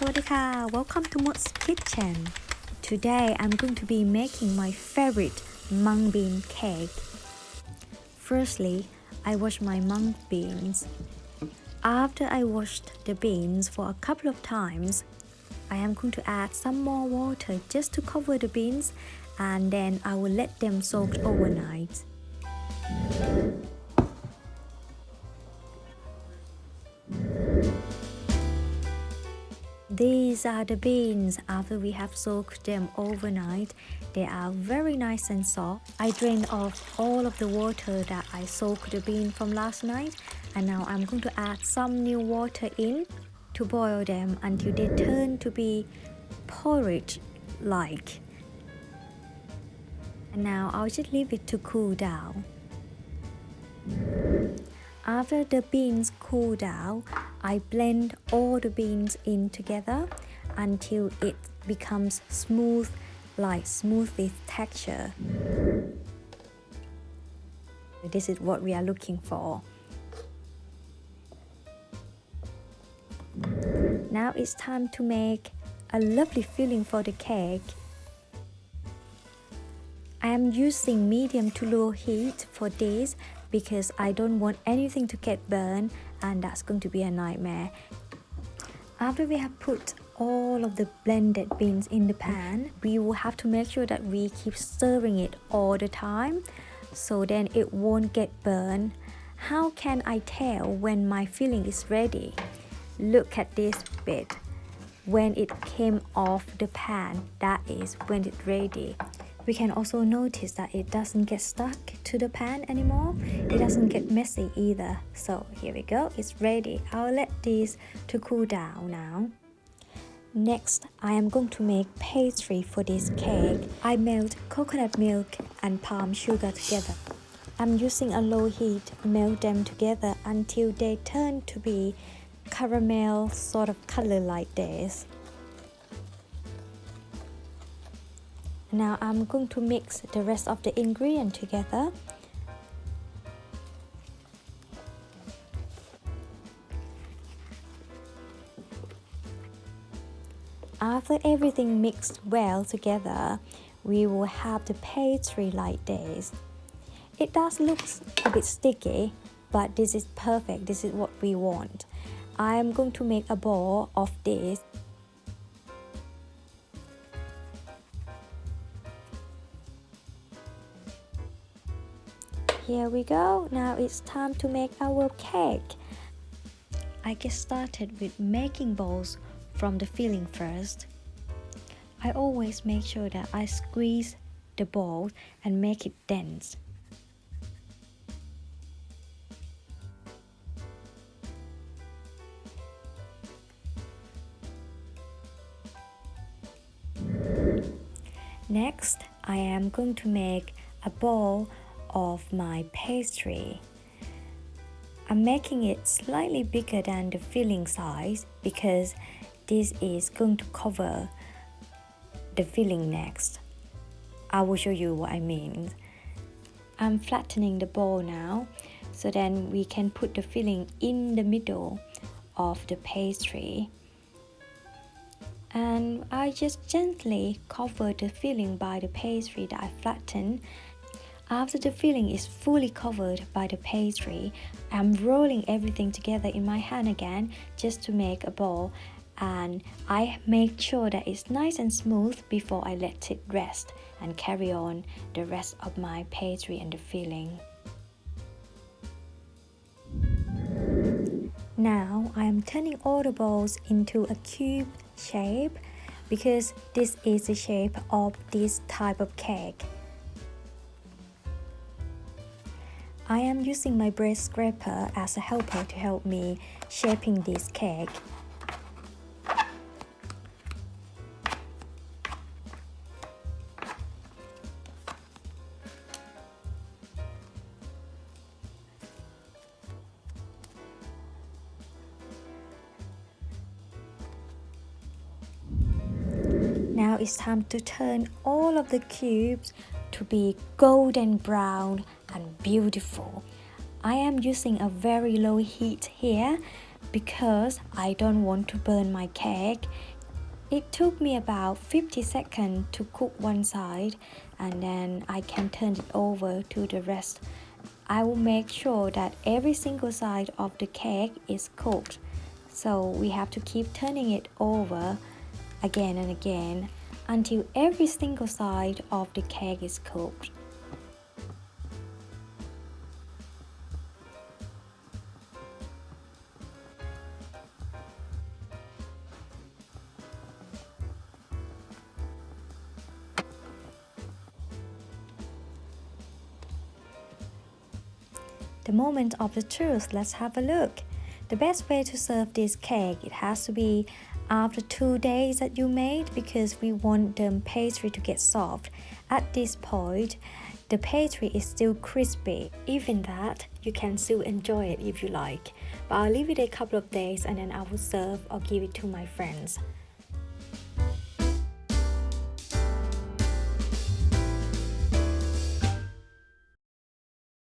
Sawadee ka! Welcome to Mung's Kitchen. Today I'm going to be making my favorite mung bean cake. Firstly, I wash my mung beans. After I washed the beans for a couple of times, I am going to add some more water just to cover the beans, and then I will let them soak overnight. These are the beans after we have soaked them overnight. They are very nice and soft. I drained off all of the water that I soaked the bean from last night, and now I'm going to add some new water in to boil them until they turn to be porridge-like. And now I'll just leave it to cool down. After the beans cool down, I blend all the beans in together until it becomes smooth, like smoothie texture. This is what we are looking for. Now it's time to make a lovely filling for the cake. I am using medium to low heat for this because I don't want anything to get burned, and that's going to be a nightmare. After we have put all of the blended beans in the pan, we will have to make sure that we keep stirring it all the time so then it won't get burned. How can I tell when my filling is ready? Look at this bit. When it came off the pan, that is when it's ready. We can also notice that it doesn't get stuck to the pan anymore. It doesn't get messy either. So here we go, it's ready. I'll let this to cool down now. Next, I am going to make pastry for this cake. I melt coconut milk and palm sugar together. I'm using a low heat, melt them together until they turn to be caramel sort of color like this. Now I'm going to mix the rest of the ingredient together. After everything mixed well together, we will have the pastry like this. It does look a bit sticky, but this is perfect. This is what we want. I am going to make a ball of this. Here we go. Now it's time to make our cake. I get started with making balls from the filling first. I always make sure that I squeeze the ball and make it dense. Next, I am going to make a ball of my pastry. I'm making it slightly bigger than the filling size because this is going to cover the filling next. I will show you what I mean. I'm flattening the ball now so then we can put the filling in the middle of the pastry. And I just gently cover the filling by the pastry that I flattened. After the filling is fully covered by the pastry, I'm rolling everything together in my hand again just to make a ball, and I make sure that it's nice and smooth before I let it rest and carry on the rest of my pastry and the filling. Now I am turning all the balls into a cube shape because this is the shape of this type of cake. I am using my bread scraper as a helper to help me shaping this cake. Now it's time to turn all of the cubes to be golden brown and beautiful. I am using a very low heat here because I don't want to burn my cake. It took me about 50 seconds to cook one side and then I can turn it over to the rest. I will make sure that every single side of the cake is cooked. So we have to keep turning it over again and again until every single side of the cake is cooked. The moment of the truth, let's have a look. The best way to serve this cake, it has to be after 2 days that you made because we want the pastry to get soft. At this point, the pastry is still crispy. Even that, you can still enjoy it if you like. But I'll leave it a couple of days and then I will serve or give it to my friends.